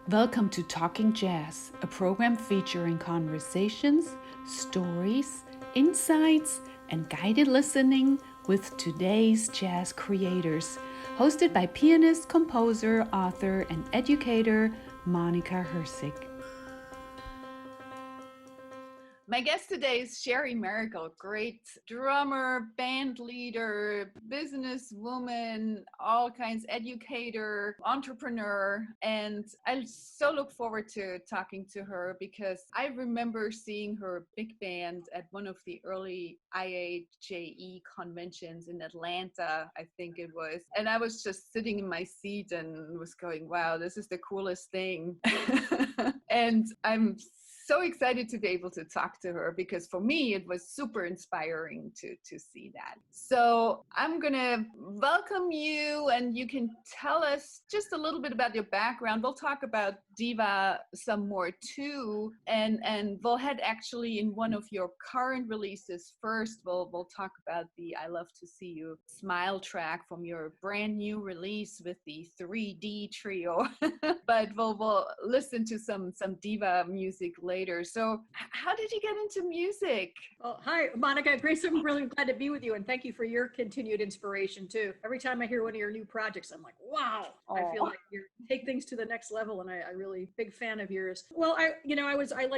Welcome to Talking Jazz, a program featuring conversations, stories, insights, and guided listening with today's jazz creators. Hosted by pianist, composer, author, and educator Monika Herzig. My guest today is Sherrie Maricle, great drummer, band leader, businesswoman, all kinds, educator, entrepreneur. And I so look forward to talking to her because I remember seeing her big band at one of the early IAJE conventions in Atlanta, I think it was. And I was just sitting in my seat and was going, wow, this is the coolest thing. And I'm so excited to be able to talk to her because for me it was super inspiring to see that. So I'm gonna welcome you, and you can tell us just a little bit about your background. We'll talk about DIVA some more too, and we'll head actually in one of your current releases first. We'll talk about the I Love to See You Smile track from your brand new release with the 3D trio. But we'll listen to some DIVA music later. So how did you get into music? Well, hi, Monika. Grace, I'm really glad to be with you, and thank you for your continued inspiration too. Every time I hear one of your new projects, I'm like, wow. I feel like you take things to the next level, and I really big fan of yours. Well, I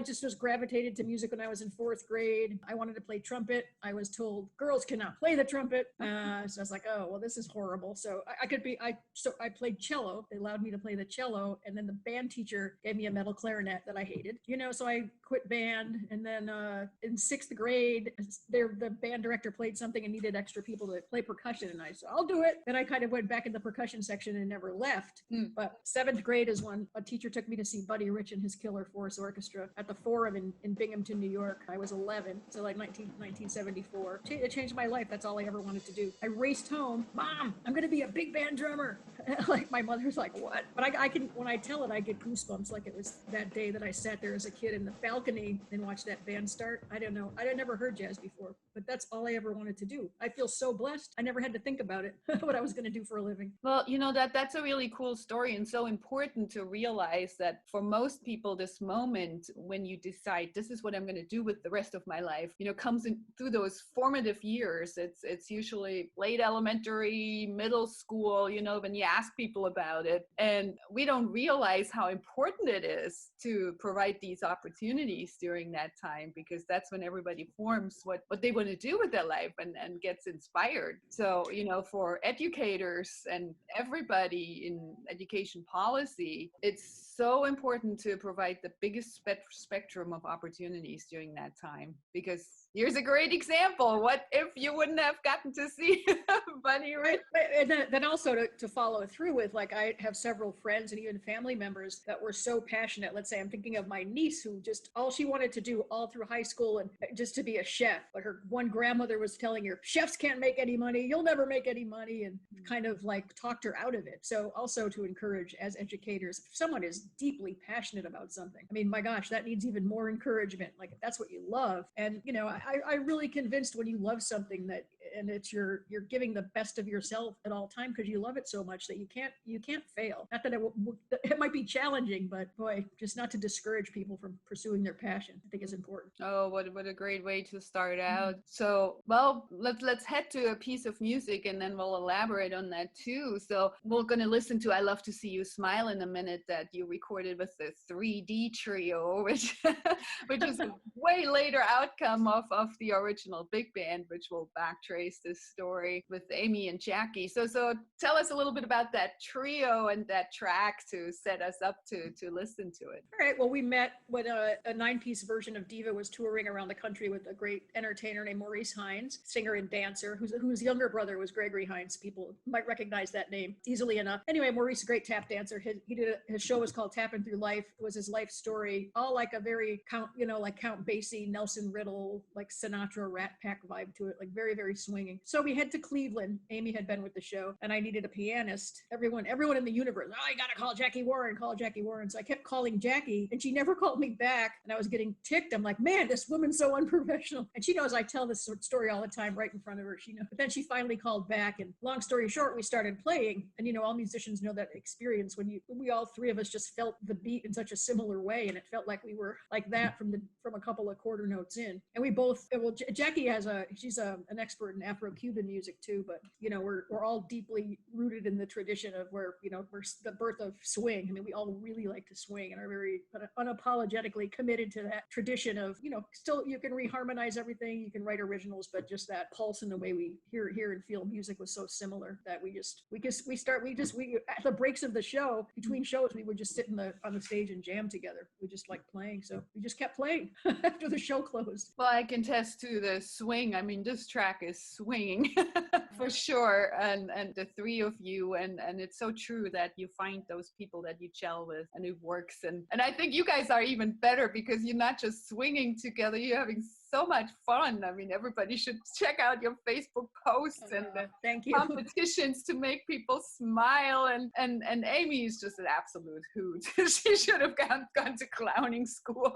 just gravitated to music when I was in fourth grade. I wanted to play trumpet. I was told girls cannot play the trumpet, so I was like, oh, well, this is horrible. So I played cello. They allowed me to play the cello, and then the band teacher gave me a metal clarinet that I hated. So I quit band, and then in sixth grade, the band director played something and needed extra people to play percussion, and I said, I'll do it. Then I kind of went back in the percussion section and never left. But seventh grade is when a teacher took me to see Buddy Rich and his Killer Force Orchestra at the Forum in Binghamton, New York. I was 11, so like 1974. It changed my life. That's all I ever wanted to do. I raced home, Mom, I'm going to be a big band drummer. Like my mother's like, what? But I can, when I tell it, I get goosebumps like it was that day that I sat there as a kid in the balcony and watched that band start. I don't know. I had never heard jazz before, but that's all I ever wanted to do. I feel so blessed. I never had to think about it, what I was going to do for a living. Well, that's a really cool story, and so important to realize that for most people, this moment when you decide this is what I'm going to do with the rest of my life, comes in through those formative years. It's usually late elementary, middle school, when you ask people about it, and we don't realize how important it is to provide these opportunities during that time, because that's when everybody forms what they want to do with their life and gets inspired. So, for educators and everybody in education policy, it's so important to provide the biggest spectrum of opportunities during that time, because here's a great example. What if you wouldn't have gotten to see Bunny Rich? And then also to follow through with, like, I have several friends and even family members that were so passionate. Let's say I'm thinking of my niece who just all she wanted to do all through high school and just to be a chef. But her one grandmother was telling her, chefs can't make any money. You'll never make any money, and kind of like talked her out of it. So also to encourage as educators, if someone is deeply passionate about something, I mean, my gosh, that needs even more encouragement. Like if that's what you love. And, I really convinced when you love something that, and it's you're giving the best of yourself at all time because you love it so much that you can't fail. Not that it might be challenging, but boy, just not to discourage people from pursuing their passion, I think is important. Oh, what a great way to start out. So, well, let's head to a piece of music and then we'll elaborate on that too. So we're going to listen to I Love to See You Smile in a minute, that you recorded with the 3D trio, which is a way later outcome of the original big band, which will backtrace this story with Amy and Jackie. So tell us a little bit about that trio and that track to set us up to listen to it. All right. Well, we met when a 9-piece version of DIVA was touring around the country with a great entertainer named Maurice Hines, singer and dancer, whose younger brother was Gregory Hines. People might recognize that name easily enough. Anyway, Maurice is a great tap dancer. His show was called Tapping Through Life. It was his life story, all like a very like Count Basie, Nelson Riddle, like Sinatra, Rat Pack vibe to it, like very, very swinging. So we head to Cleveland. Amy had been with the show, and I needed a pianist. Everyone in the universe, oh, you gotta call Jackie Warren. So I kept calling Jackie, and she never called me back. And I was getting ticked. I'm like, man, this woman's so unprofessional. And she knows I tell this story all the time right in front of her. She knows. But then she finally called back, and long story short, we started playing. And all musicians know that experience when we all three of us just felt the beat in such a similar way, and it felt like we were like that from a couple of quarter notes in. And we both, well, Jackie she's an expert in Afro-Cuban music too, but we're all deeply rooted in the tradition of where we're the birth of swing. I mean, we all really like to swing and are very unapologetically committed to that tradition of still you can reharmonize everything, you can write originals, but just that pulse in the way we hear and feel music was so similar that we at the breaks of the show, between shows, we would just sit on the stage and jam together. We just liked playing, so we just kept playing after the show closed. Well, I can attest to the swing. I mean, this track is swinging for sure, and the three of you, and it's so true that you find those people that you gel with and it works, and I think you guys are even better because you're not just swinging together, you're having so much fun. I mean, everybody should check out your Facebook posts and the thank you. competitions to make people smile. And Amy is just an absolute hoot. She should have gone to clowning school.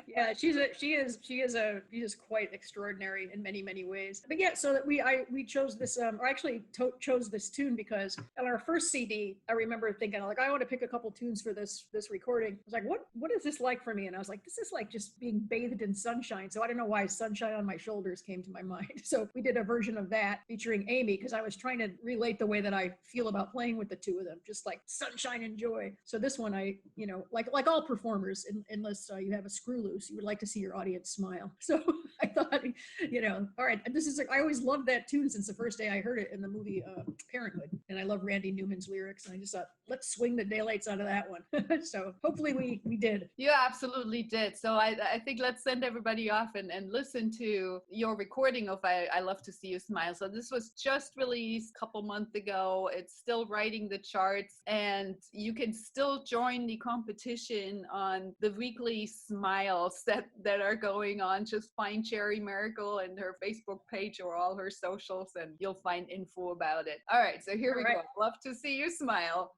Yeah, she is quite extraordinary in many, many ways. But yeah, so that we chose this, or actually chose this tune because on our first CD, I remember thinking like, I want to pick a couple tunes for this recording. I was like, what is this like for me? And I was like, this is like just being bathed in sunshine. So I don't know why Sunshine on My Shoulders came to my mind. So we did a version of that featuring Amy because I was trying to relate the way that I feel about playing with the two of them, just like sunshine and joy. So this one, like all performers, unless you have a screw loose, you would like to see your audience smile. So I thought, all right, I always loved that tune since the first day I heard it in the movie Parenthood. And I love Randy Newman's lyrics. And I just thought, let's swing the daylights out of that one. So hopefully we did. You absolutely did. So I think let's send everybody off and listen to your recording of I Love to See You Smile. So this was just released a couple months ago. It's still riding the charts, and you can still join the competition on the weekly smiles that are going on. Just find Sherrie Maricle and her Facebook page or all her socials, and you'll find info about it. All right, so here we go. Love to See You Smile.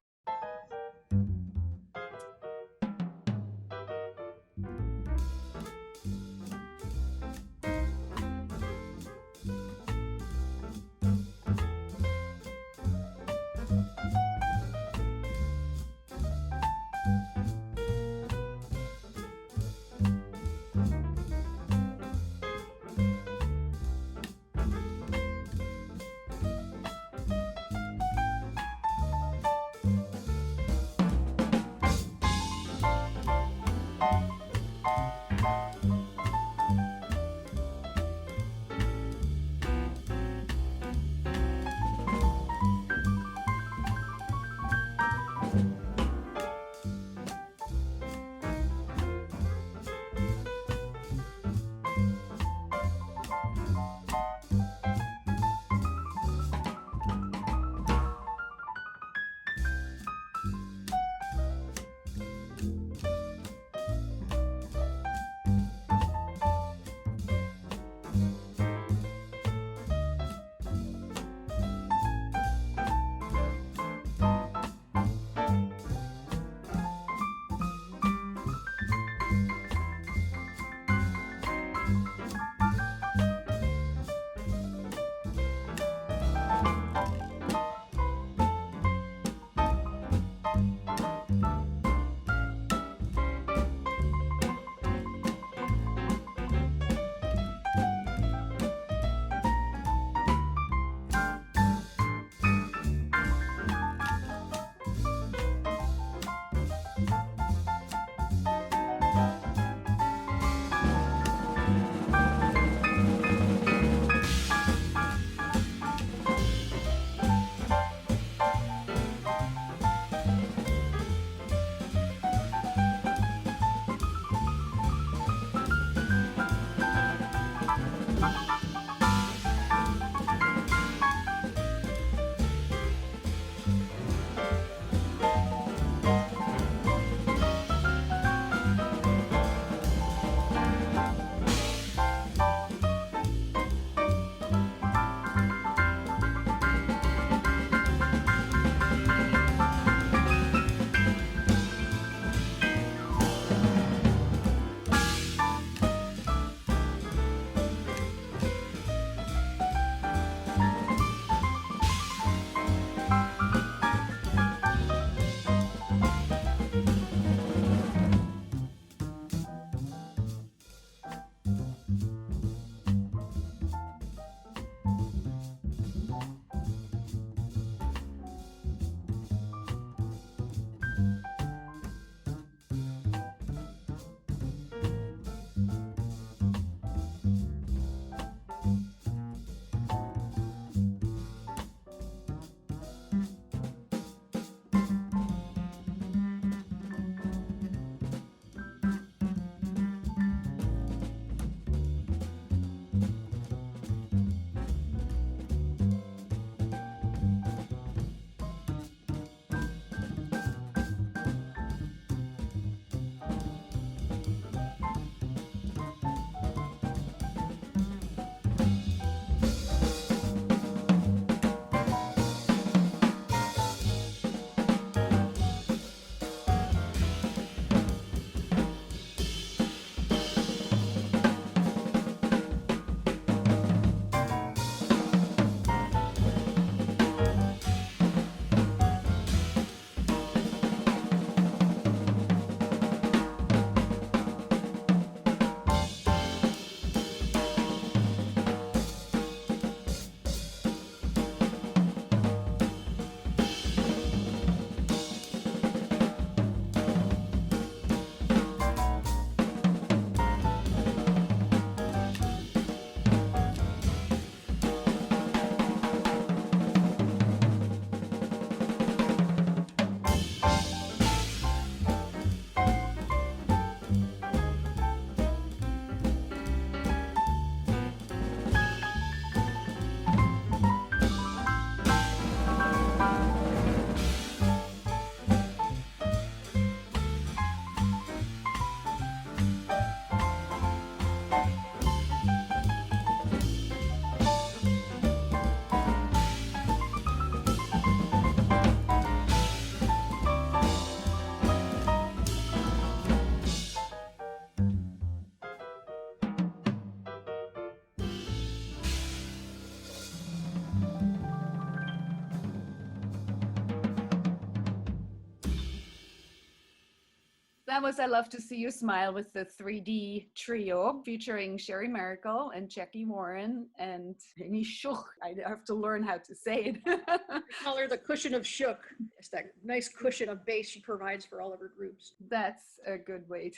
that was I Love to See You Smile with the 3D trio featuring Sherrie Maricle and Jackie Warren and Penny Schuch. I have to learn how to say it. I call her the cushion of shook. It's that nice cushion of bass she provides for all of her groups. That's a good way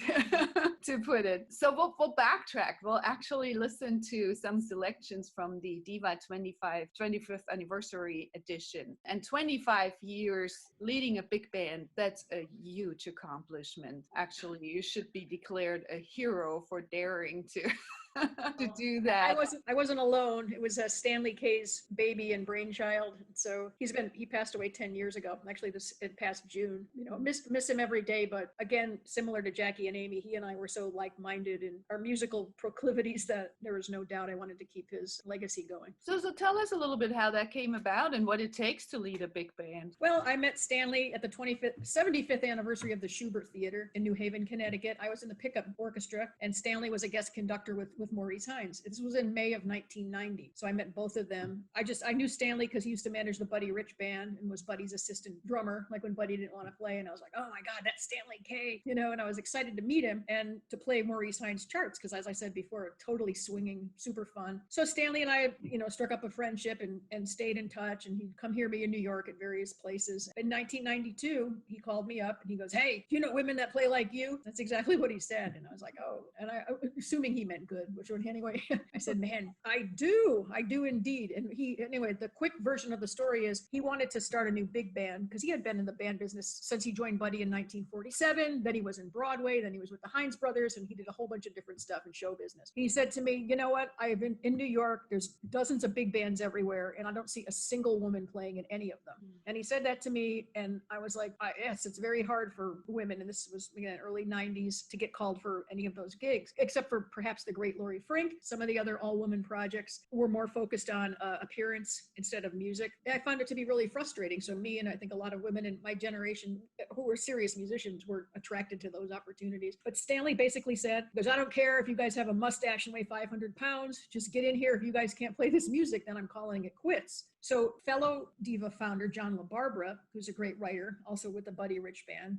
to put it. So we'll backtrack. We'll actually listen to some selections from the DIVA 25th anniversary edition. And 25 years leading a big band, that's a huge accomplishment. Actually, you should be declared a hero for daring to to do that. I wasn't alone. It was Stanley K's baby and brainchild. So he passed away 10 years ago. Actually, it passed June. Miss him every day. But again, similar to Jackie and Amy, he and I were so like-minded in our musical proclivities that there was no doubt I wanted to keep his legacy going. So tell us a little bit how that came about and what it takes to lead a big band. Well, I met Stanley at the 75th anniversary of the Schubert Theater in New Haven, Connecticut. I was in the pickup orchestra, and Stanley was a guest conductor with Maurice Hines. This was in May of 1990. So I met both of them. I knew Stanley because he used to manage the Buddy Rich band and was Buddy's assistant drummer, like when Buddy didn't want to play. And I was like, oh my God, that's Stanley K. And I was excited to meet him and to play Maurice Hines' charts because, as I said before, totally swinging, super fun. So Stanley and I, struck up a friendship and stayed in touch, and he'd come hear me in New York at various places. In 1992, he called me up and he goes, hey, do you know women that play like you? That's exactly what he said. And I was like, oh, and I assuming he meant good, which anyway, I said, man, I do indeed. And anyway, the quick version of the story is he wanted to start a new big band because he had been in the band business since he joined Buddy in 1947. Then he was in Broadway. Then he was with the Hines brothers, and he did a whole bunch of different stuff in show business. He said to me, you know what? I've been in New York. There's dozens of big bands everywhere, and I don't see a single woman playing in any of them. And he said that to me, and I was like, yes, it's very hard for women. And this was, again, early 90s to get called for any of those gigs, except for perhaps the great Lori Frink. Some of the other all-woman projects were more focused on appearance instead of music. I found it to be really frustrating. So me, and I think a lot of women in my generation who were serious musicians, were attracted to those opportunities. But Stanley basically said, because I don't care if you guys have a mustache and weigh 500 pounds, just get in here. If you guys can't play this music, then I'm calling it quits. So fellow DIVA founder John LaBarbera, who's a great writer, also with the Buddy Rich band,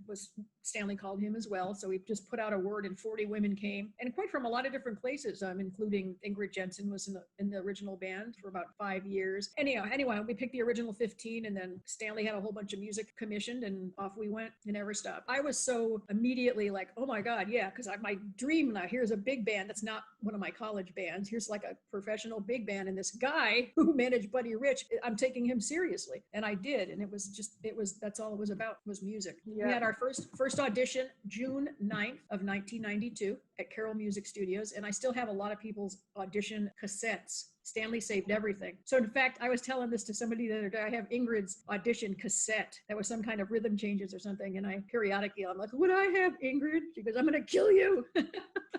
Stanley called him as well. So we just put out a word and 40 women came, and quite from a lot of different places, including Ingrid Jensen was in the original band for about 5 years. Anyway, we picked the original 15, and then Stanley had a whole bunch of music commissioned, and off we went. It never stopped. I was so immediately like, oh my God, yeah, because my dream now, here's a big band that's not one of my college bands. Here's like a professional big band, and this guy who managed Buddy Rich, I'm taking him seriously. And I did. And that's all it was about, was music. Yeah. We had our first audition June 9th of 1992 at Carroll Music Studios. And I still have a lot of people's audition cassettes. Stanley saved everything. So in fact, I was telling this to somebody the other day. I have Ingrid's audition cassette. That was some kind of rhythm changes or something. And I'm like, would I have Ingrid? She goes, I'm going to kill you.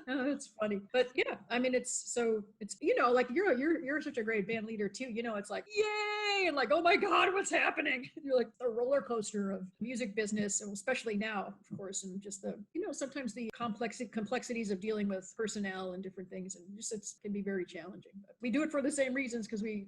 Oh, it's funny. But yeah, it's like you're such a great band leader too. It's like, yay. And like, oh my God, what's happening? You're like the roller coaster of music business, especially now, of course. And just the, sometimes the complexities of dealing with personnel and different things. And just, it can be very challenging, but we do it for the same reasons, because we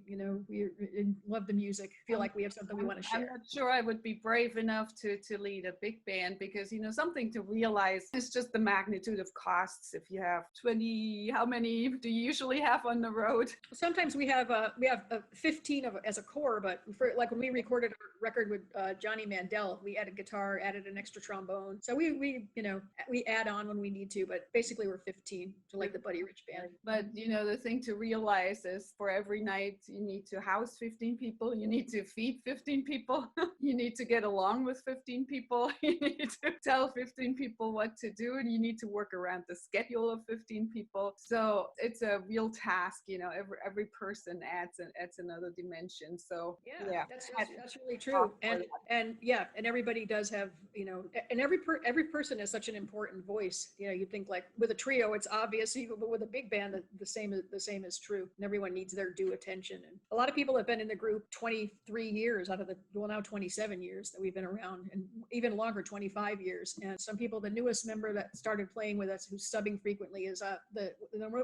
love the music, feel like we have something we want to share. I'm not sure I would be brave enough to lead a big band, because something to realize is just the magnitude of costs. If you have 20, how many do you usually have on the road? Sometimes we have 15 as a core, but like when we recorded our record with Johnny Mandel, we added guitar, added an extra trombone. So we add on when we need to, but basically we're 15 to like the Buddy Rich band. But the thing to realize is, for every night you need to house 15 people, you need to feed 15 people, you need to get along with 15 people, you need to tell 15 people what to do, and you need to work around the schedule of 15 people. So it's a real task. Every person adds another dimension. So yeah, that's really true. And everybody does have, and every person has such an important voice. You think like with a trio, it's obvious, but with a big band, the same is true. And everyone everyone needs their due attention. And a lot of people have been in the group 23 years out of the, well, now 27 years that we've been around, and even longer, 25 years. And some people, the newest member that started playing with us, who's subbing frequently, is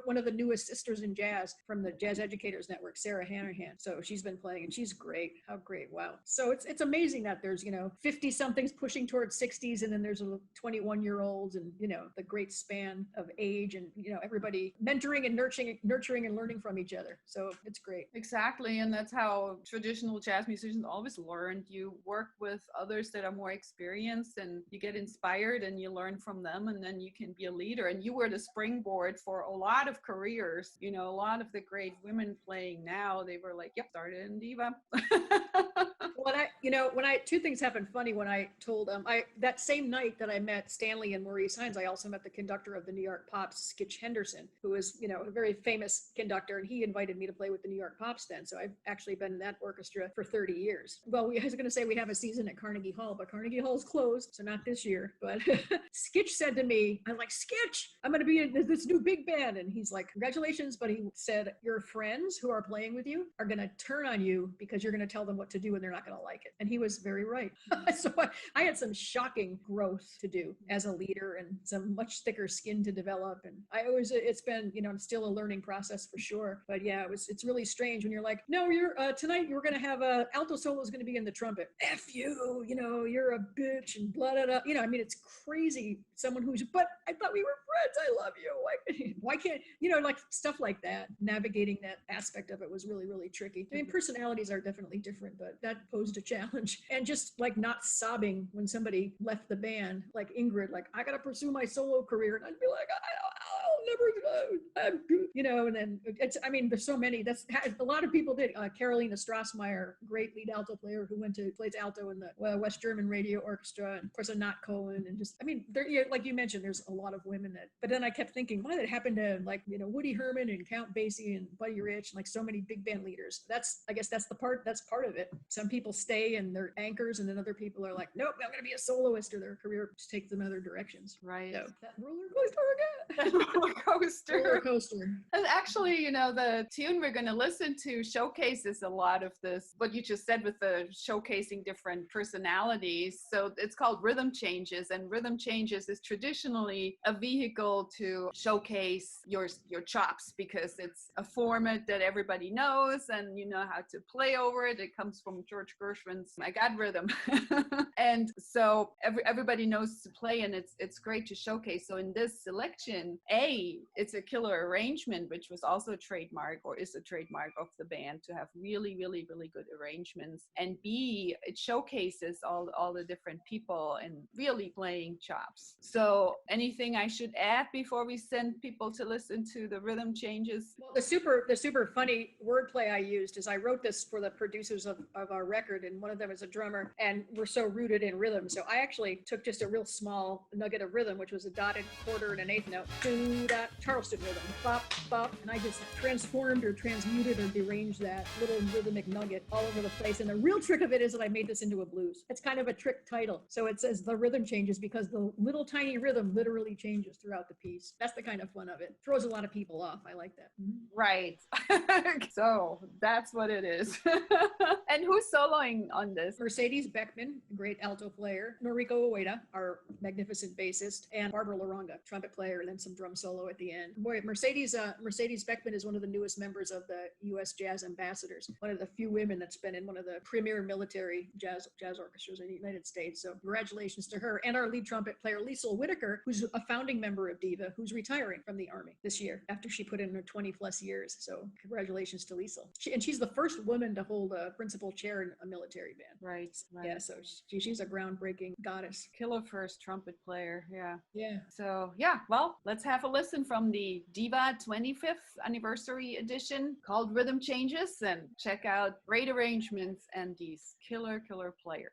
one of the newest sisters in jazz from the Jazz Educators Network, Sarah Hanahan. So she's been playing and she's great. How great. Wow. So it's amazing that there's, 50 somethings pushing towards 60s, and then there's a 21-year-olds, and, the great span of age, and, everybody mentoring and nurturing and learning from each other. So it's great. Exactly. And that's how traditional jazz musicians always learned. You work with others that are more experienced, and you get inspired and you learn from them, and then you can be a leader. And you were the springboard for a lot of careers. A lot of the great women playing now, they were like, yep, started in DIVA. Two things happened funny when I told that same night that I met Stanley and Maurice Hines, I also met the conductor of the New York Pops, Skitch Henderson, who is, a very famous conductor, and he invited me to play with the New York Pops then. So I've actually been in that orchestra for 30 years. Well, I was going to say we have a season at Carnegie Hall, but Carnegie Hall's closed, so not this year. But Skitch said to me, I'm like, Skitch, I'm going to be in this new big band. And he's like, congratulations. But he said, your friends who are playing with you are going to turn on you because you're going to tell them what to do and they're not going to like it. And he was very right. So I had some shocking growth to do as a leader, and some much thicker skin to develop. And it's been, still a learning process for sure. But yeah, it's really strange when you're like, no, you're tonight you're going to have a alto solo is going to be in the trumpet. F you, you're a bitch and blah, blah, blah. It's crazy. Someone but I thought we were friends. I love you. Why can't, like stuff like that. Navigating that aspect of it was really, really tricky. I mean, personalities are definitely different, but that posed a challenge. And just like not sobbing when somebody left the band, like Ingrid, like, I got to pursue my solo career. And I'd be like, I'll never, I'm good, and then there's so many. That's a lot of people did. Carolina Strasmeyer, great lead alto player who plays alto in the West German Radio Orchestra, and of course Anat Cohen, and just, there, like you mentioned, there's a lot of women but then I kept thinking, why did it happen to Woody Herman and Count Basie and Buddy Rich, and like so many big band leaders? I guess that's part of it. Some people stay and they're anchors, and then other people are like, nope, I'm going to be a soloist, or their career just takes them other directions. Right. So that roller coaster again. Roller coaster. And actually, the tune we're going to listen to showcases a lot of this, what you just said with the showcasing different personalities. So it's called Rhythm Changes, and Rhythm Changes is traditionally a vehicle to showcase your chops, because it's a format that everybody knows and you know how to play over it. It comes from George Gershwin's I Got Rhythm. And so everybody knows to play, and it's great to showcase. So in this selection, it's a killer arrangement, which was also a trademark, or is a trademark of the band, to have really, really, really good arrangements. And B, it showcases all the different people and really playing chops. So anything I should add before we send people to listen to the Rhythm Changes? Well, the super funny wordplay I used is I wrote this for the producers of our record, and one of them is a drummer, and we're so rooted in rhythm. So I actually took just a real small nugget of rhythm, which was a dotted quarter and an eighth note, Charleston rhythm, bop, bop, and I just transformed or transmuted or deranged that little rhythmic nugget all over the place. And the real trick of it is that I made this into a blues. It's kind of a trick title. So it says the rhythm changes because the little tiny rhythm literally changes throughout the piece. That's the kind of fun of it. Throws a lot of people off. I like that. Right. So that's what it is. And who's soloing on this? Mercedes Beckman, great alto player. Noriko Ueda, our magnificent bassist, and Barbara Laronga, trumpet player, and then some drum solo at the end. Boy, Mercedes Beckman is one of the newest members of the U.S. Jazz Ambassadors, one of the few women that's been in one of the premier military jazz orchestras in the United States. So congratulations to her. And our lead trumpet player, Liesl Whitaker, who's a founding member of DIVA, who's retiring from the Army this year after she put in her 20 plus years. So congratulations to Liesl. And she's the first woman to hold a principal chair in a military band. Right. Yeah, so she's a groundbreaking goddess. Killer first trumpet player. Yeah. Yeah. So yeah, well, let's have a listen from the DIVA 25th anniversary edition called Rhythm Changes, and check out great arrangements and these killer player.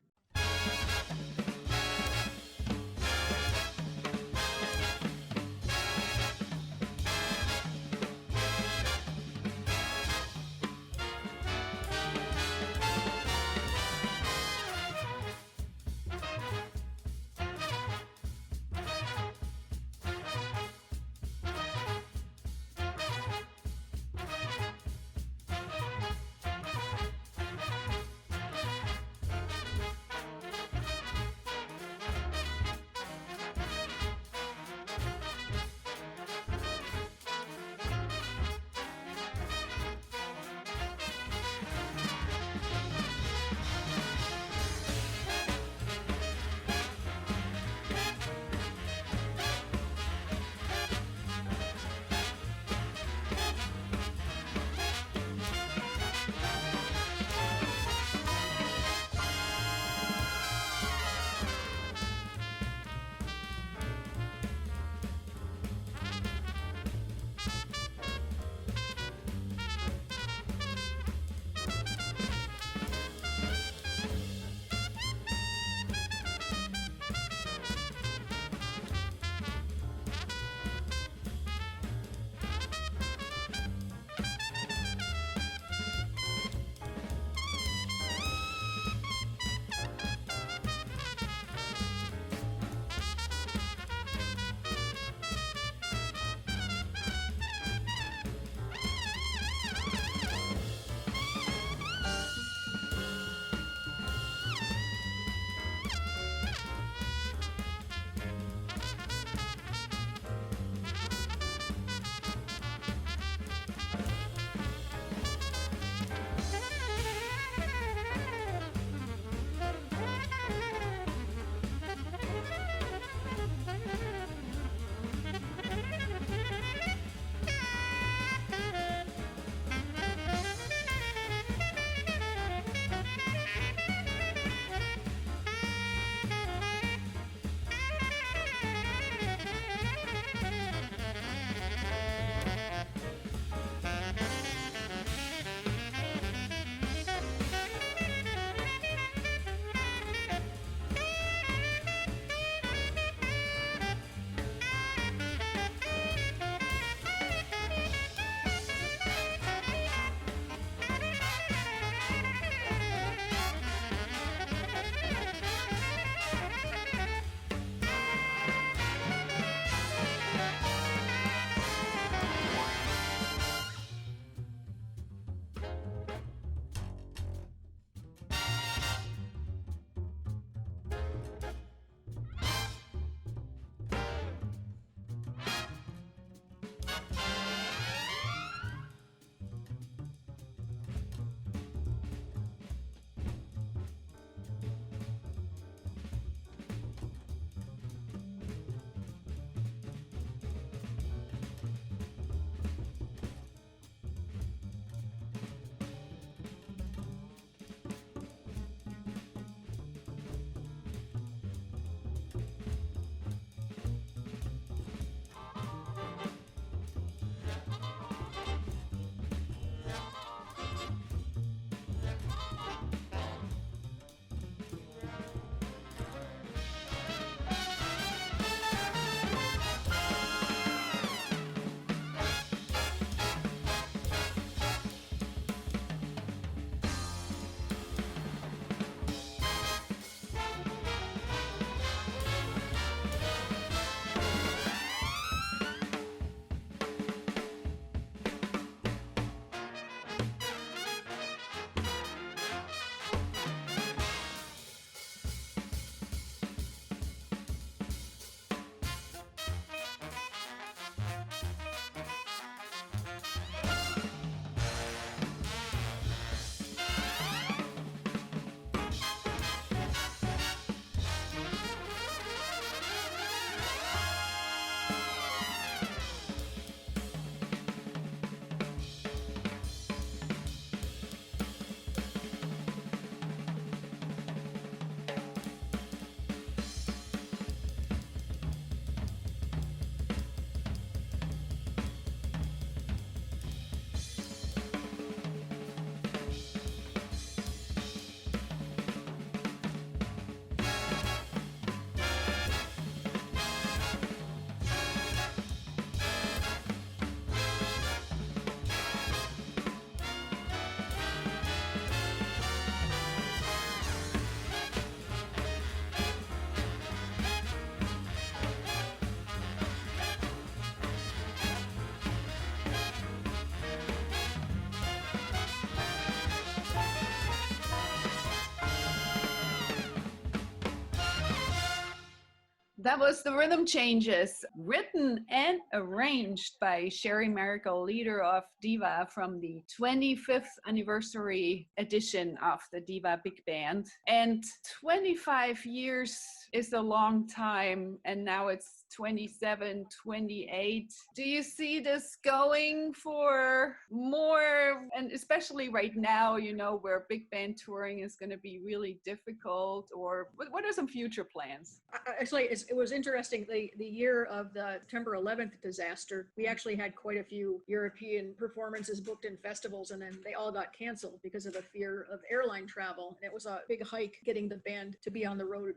That was the Rhythm Changes, written and arranged by Sherrie Maricle, leader of DIVA, from the 25th anniversary edition of the DIVA Big Band. And 25 years is a long time, and now it's 27, 28. Do you see this going for more? And especially right now, you know, where big band touring is going to be really difficult, or what are some future plans? Actually, it was interesting. The year of the September 11th disaster, we actually had quite a few European performances booked in festivals, and then they all got canceled because of the fear of airline travel. And it was a big hike getting the band to be on the road.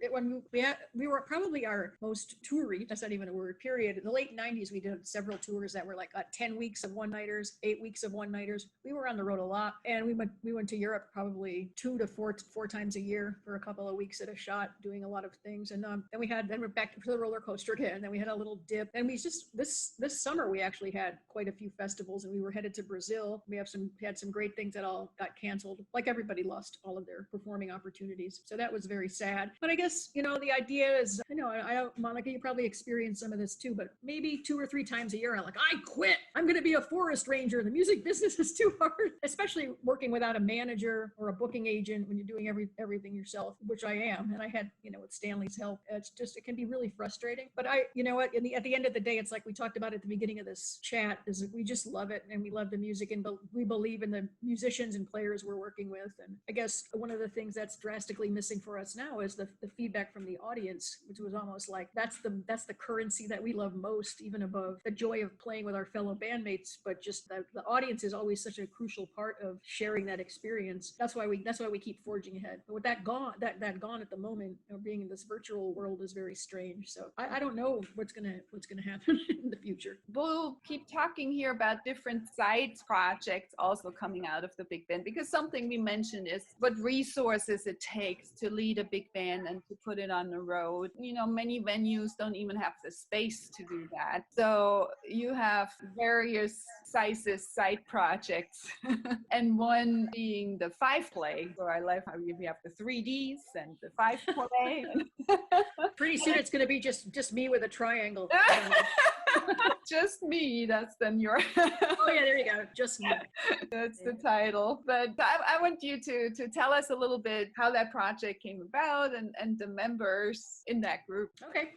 We were probably our most toury, that's not even a word, period. In the late 90s, we did several tours that were like 10 weeks of one-nighters, 8 weeks of one-nighters. We were on the road a lot, and we went to Europe probably 2 to 4 times a year for a couple of weeks at a shot, doing a lot of things. And then we're back to the roller coaster again, and then we had a little dip. And we just this summer we actually had quite a few festivals, and we were headed to Brazil. We had some great things that all got canceled. Like everybody lost all of their performing opportunities, so that was very sad. But I guess, you know, the idea is, I know, Monika, you probably experienced some of this too, but maybe 2 or 3 times a year I'm like, I quit, I'm going to be a forest ranger, the music business is too hard. Especially working without a manager or a booking agent when you're doing everything yourself, which I am, and I had, you know, with Stanley's help. It can be really frustrating. But you know what, at the end of the day, it's like we talked about at the beginning of this chat, is that we just love it, and we love the music, and we believe in the musicians and players we're working with. And I guess one of the things that's drastically missing for us now is the feedback from the audience, which was almost like that's the currency that we love most, even above the joy of playing with our fellow bandmates. But just the audience is always such a crucial part of sharing that experience. That's why we keep forging ahead. But with that gone at the moment, you know, being in this virtual world is very strange. So I don't know what's gonna happen in the future. We'll keep talking here about different side projects also coming out of the big band, because something we mentioned is what resources it takes to lead a big band and to put it on the road. You know, many venues don't even have the space to do that. So you have various sizes side projects and one being the 5-play. So I love how we have the 3Ds and the 5-play. Pretty soon it's going to be just me with a triangle. Just me, that's then your oh yeah, there you go, just me. That's the title. But I want you to tell us a little bit how that project came about and the members in that group. Okay,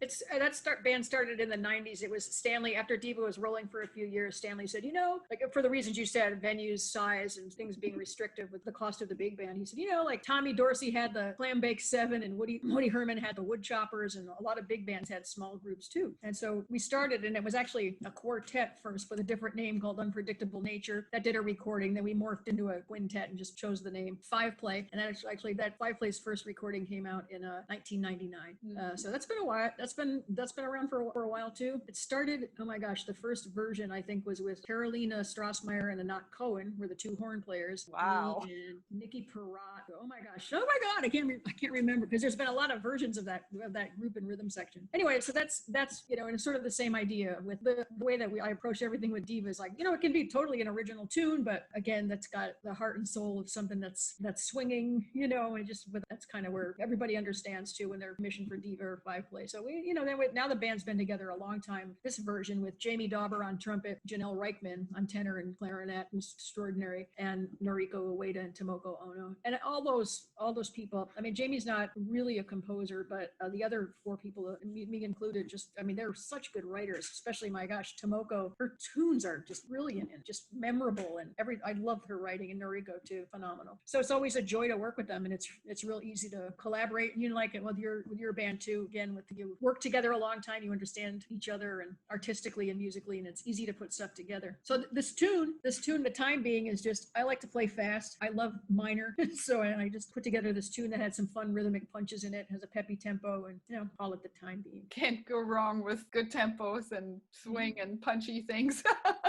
band started in the 90s. It was Stanley, after DIVA was rolling for a few years, Stanley said, you know, like for the reasons you said, venues, size, and things being restrictive with the cost of the big band, he said, you know, like Tommy Dorsey had the Clam Bake 7 and Woody Herman had the Wood Choppers, and a lot of big bands had small groups too. And so we started, and it was actually a quartet first with a different name called Unpredictable Nature that did a recording. Then we morphed into a quintet and just chose the name 5-play. And then actually that 5-play's first recording came out in 1999. So that's been a while. That's been around for a while too. It started, oh my gosh, the first version I think was with Carolina Strasmeyer and Anat Cohen, were the 2 horn players. Wow. And Nikki Perrott. Oh my God, I can't remember, because there's been a lot of versions of that group and rhythm section. Anyway, so that's you know, and it's sort of the same idea with the way that I approach everything with DIVA is like, you know, it can be totally an original tune, but again, that's got the heart and soul of something that's swinging, you know, and but that's kind of where everybody understands too when they're commissioned for DIVA or 5-play. So we, you know, now the band's been together a long time. This version with Jamie Dauber on trumpet, Janelle Reichman on tenor and clarinet, who's extraordinary, and Noriko Ueda and Tomoko Ono, and all those people. I mean, Jamie's not really a composer, but the other 4 people, me included, just, I mean, they're such good writers, especially, my gosh, Tomoko. Her tunes are just brilliant and just memorable, and I love her writing, and Noriko too, phenomenal. So it's always a joy to work with them, and it's real easy to collaborate. You like it with your band too. Again, you work together a long time, you understand each other and artistically and musically, and it's easy to put stuff together. So this tune, the time being, is just, I like to play fast. I love minor, so I just put together this tune that had some fun rhythmic punches in it, has a peppy tempo, and, you know, call it the time being. Can't go wrong with good tempos and and swing and punchy things.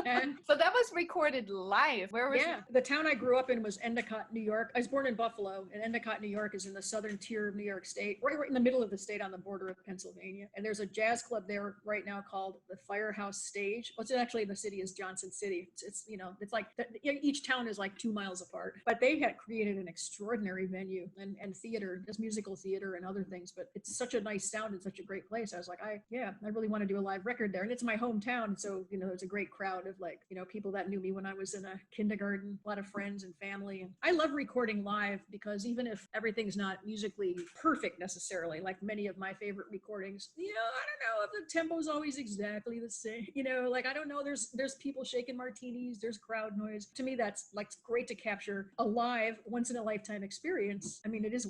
And So that was recorded live. Where was yeah, the town I grew up in was Endicott, New York. I was born in Buffalo, and Endicott, New York is in the southern tier of New York State, right in the middle of the state on the border of Pennsylvania. And there's a jazz club there right now called the Firehouse Stage. What's actually the city is Johnson City. It's it's like each town is like 2 miles apart, but they had created an extraordinary venue and theater, just musical theater and other things. But it's such a nice sound and such a great place. I was like, I really want to do a live record there, and it's my hometown, so it's a great crowd of like people that knew me when I was in a kindergarten, a lot of friends and family. And I love recording live because even if everything's not musically perfect necessarily, like many of my favorite recordings, I don't know if the tempo's always exactly the same. Like I don't know. There's people shaking martinis. There's crowd noise. To me, that's like great to capture a live, once in a lifetime experience. I mean, that is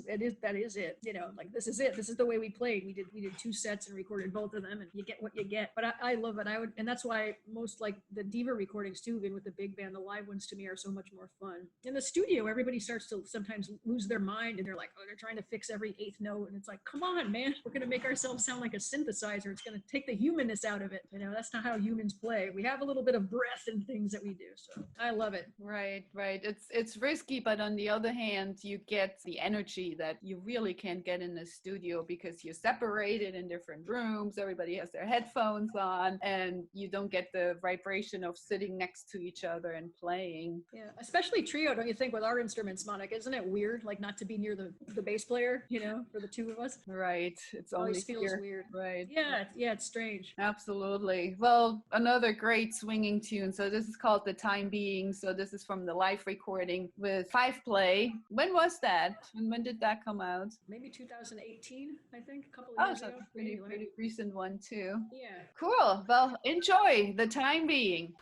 it. Like this is it. This is the way we played. We did 2 sets and recorded both of them, and you get what you get. But I love it. And that's why most like the DIVA recordings too, even with the big band, the live ones to me are so much more fun. In the studio, everybody starts to sometimes lose their mind, and they're like, they're trying to fix every 8th note, and it's like, come on, man, we're gonna make ourselves sound like a synthesizer. It's gonna take the humanness out of it. That's not how humans play. We have a little bit of breath in things that we do. So I love it. Right. It's risky, but on the other hand, you get the energy that you really can't get in the studio because you're separated in different rooms. Everybody has their headphones on, and you don't get the vibration of sitting next to each other and playing. Yeah, especially trio, don't you think, with our instruments, Monika? Isn't it weird, like not to be near the bass player, for the 2 of us? Right. It's always only feels here. weird. Right. Yeah, it's strange. Absolutely. Well, another great swinging tune. So this is called The Time Being. So this is from the live recording with 5-play. When was that? And when did that come out? Maybe 2018, I think, a couple of years ago. Pretty recent one too. Yeah. Cool. Well, enjoy The Time Being.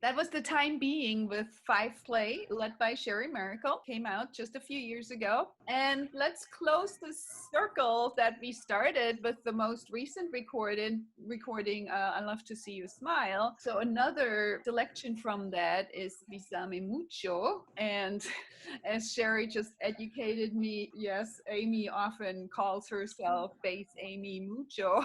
that was The Time Being with Five Play, led by Sherrie Maricle. Came out just a few years ago. And let's close the circle that we started with the most recent recording, I Love to See You Smile. So another selection from that is Bisame Mucho. And as Sherrie just educated me, yes, Amy often calls herself Bass Amy Mucho.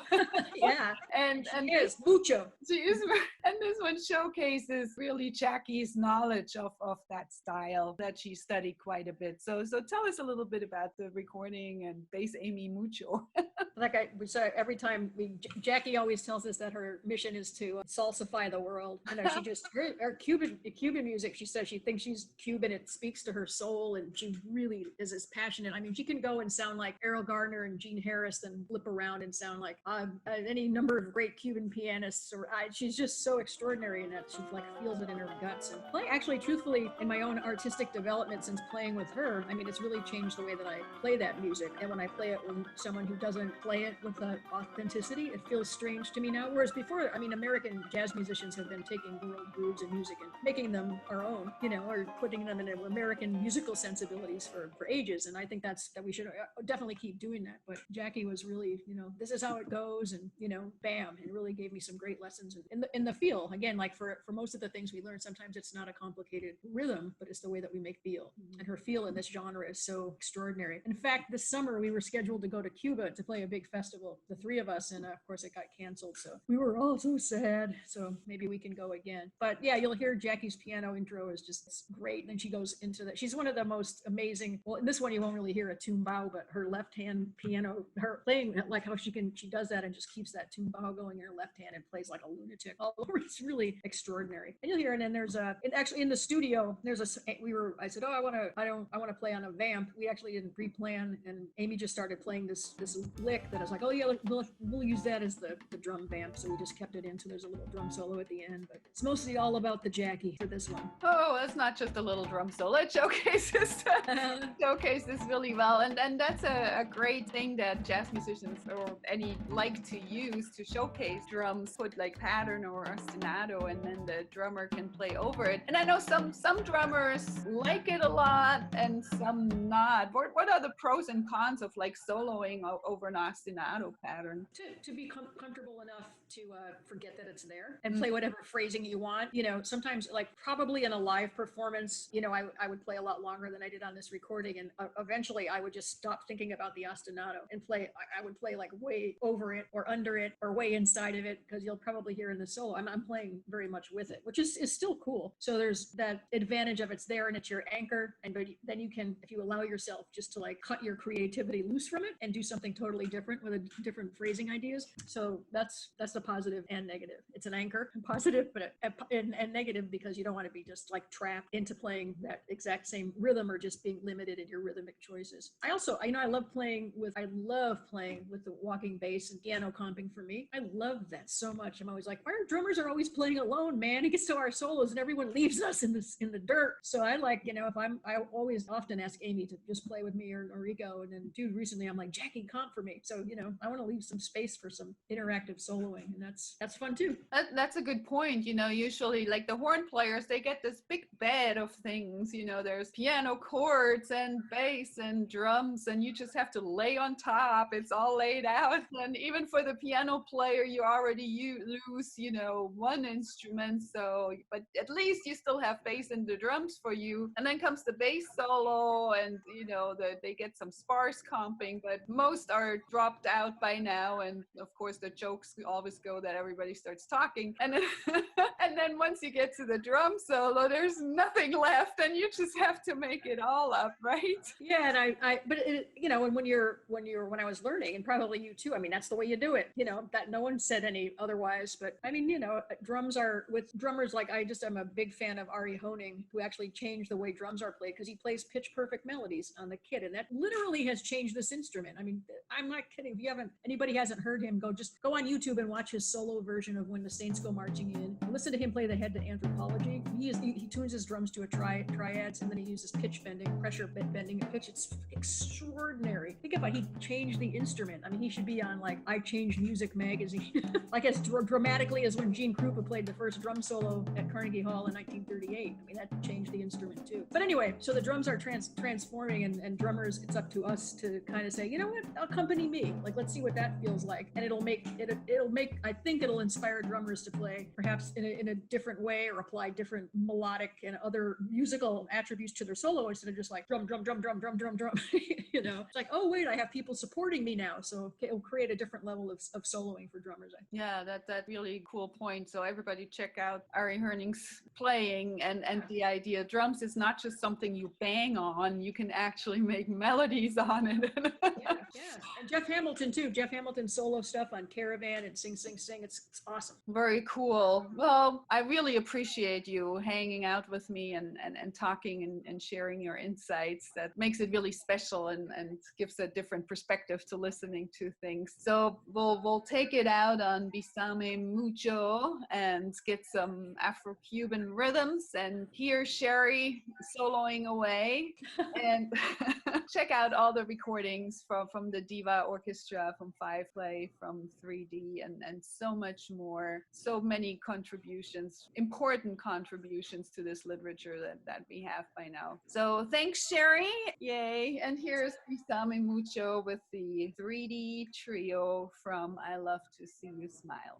Yeah, and she is mucho. She is, and this one showcases really Jackie's knowledge of that style that she studied quite a bit. So tell us a little bit about the recording and Bass Amy Mucho. So every time Jackie always tells us that her mission is to salsify the world. She just her Cuban music. She says she thinks she's Cuban. It speaks to her soul, and she really is as passionate. I mean, she can go and sound like Errol Garner and Gene Harris, and flip around and sound like any number of great Cuban pianists. She's just so extraordinary in that she like feels it in her guts. And actually, truthfully, in my own artistic development since playing with her, I mean, it's really changed the way that I play that music. And when I play it with someone who doesn't play it with authenticity, it feels strange to me now. Whereas before, I mean, American jazz musicians have been taking world grooves and music and making them our own, or putting them in American musical sensibilities for ages. And I think that we should definitely keep doing that. But Jackie was really, this is how it goes, and bam, it really gave me some great lessons in the feel. Again, like for most of the things we learn, sometimes it's not a complicated rhythm, but it's the way that we make feel. And her feel in this genre is so extraordinary. In fact, this summer we were scheduled to go to Cuba to play a big festival, the three of us, and of course it got canceled. So we were all so sad. So maybe we can go again. But yeah, you'll hear Jackie's piano intro is just great. And then she goes into that. She's one of the most amazing. Well, in this one you won't really hear a tumbao, but her left hand piano, her playing like how she does that and just keeps that tumbao going in her left hand and plays like a lunatic all over. It's really extraordinary. And you'll hear, and then there's actually in the studio I said, I want to play on a vamp. We actually didn't pre-plan, and Amy just started playing this lick that I was like, oh yeah, we'll use that as the drum vamp. So we just kept it in. So there's a little drum solo at the end, but it's mostly all about the Jackie for this one. Oh, it's not just a little drum solo. It showcases really well, and that's a great thing that jazz musicians or any like to use to showcase drums. Put like pattern or ostinato, and then the drummer can play over it. And I know some drummers like it a lot, and some not. What are the pros and cons of like soloing over an ostinato pattern? To be comfortable enough to forget that it's there and play whatever phrasing you want. Sometimes like probably in a live performance, I would play a lot longer than I did on this recording, and eventually I would just stop thinking about the ostinato and play. I would play like way over it or under it or way inside of it, because you'll probably hear in the solo I'm playing very much with it, which is still cool. So there's that advantage of it's there and it's your anchor, and then you can, if you allow yourself just to like cut your creativity loose from it and do something totally different with different phrasing ideas. So that's the positive and negative. It's an anchor, positive, but and negative, because you don't want to be just like trapped into playing that exact same rhythm or just being limited in your rhythmic choices. I love playing with the walking bass and piano comping for me. I love that so much. I'm always like, our drummers are always playing alone, man. It gets to our solos and everyone leaves us in the dirt. So I like, I always often ask Amy to just play with me or Rico, and then recently I'm like, Jackie, comp for me. So, I want to leave some space for some interactive soloing, and that's fun too. That's a good point. Usually like the horn players, they get this big bed of things. There's piano chords and bass and drums, and you just have to lay on top. It's all laid out. And even for the piano player, you already lose, one instrument. So, but at least you still have bass and the drums for you. And then comes the bass solo, and they get some sparse comping, but most are dropped out by now. And of course the jokes always go that everybody starts talking, and then and then once you get to the drum solo, there's nothing left, and you just have to make it all up, right? Yeah, and and when I was learning, and probably you too, I mean, that's the way you do it, that no one said any otherwise. But I mean, drums are with drummers, like I'm a big fan of Ari Honing, who actually changed the way drums are played, because he plays pitch perfect melodies on the kit, and that literally has changed this instrument. I mean, I'm not kidding. If anybody hasn't heard him, go on YouTube and watch his solo version of When the Saints Go Marching In. Listen to him play the Head to Anthropology. He tunes his drums to a triads, and then he uses pitch bending, pressure bending, and pitch. It's extraordinary. Think about, he changed the instrument. I mean, he should be on like I Change Music magazine, like as dramatically as when Gene Krupa played the first drum solo solo at Carnegie Hall in 1938. I mean, that changed the instrument too. But anyway, so the drums are transforming, and drummers, it's up to us to kind of say, you know what, accompany me. Like, let's see what that feels like. And it'll make, I think it'll inspire drummers to play perhaps in a different way, or apply different melodic and other musical attributes to their solo, instead of just like drum, drum, drum, drum, drum, drum, drum. You know, it's like, oh wait, I have people supporting me now. So it'll create a different level of soloing for drummers. Yeah, that really cool point. So everybody check out Ari Herning's playing, and the idea, drums is not just something you bang on, you can actually make melodies on it. Yeah. And Jeff Hamilton too. Jeff Hamilton's solo stuff on Caravan and Sing Sing Sing. It's awesome. Very cool. Well, I really appreciate you hanging out with me and talking and sharing your insights. That makes it really special and gives a different perspective to listening to things. So we'll take it out on Bisame Mucho and get some Afro-Cuban rhythms and hear Sherrie soloing away. And check out all the recordings from the DIVA Orchestra, from Five Play, from 3D, and so much more. So many contributions, important contributions to this literature that we have by now. So thanks, Sherrie. Yay. And here's Bisame Mucho with the 3D trio from I Love to See You Smile.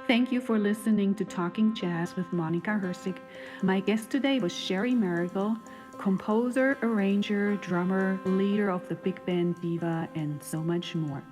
Thank you for listening to Talking Jazz with Monika Herzig. My guest today was Sherrie Maricle, composer, arranger, drummer, leader of the big band DIVA, and so much more.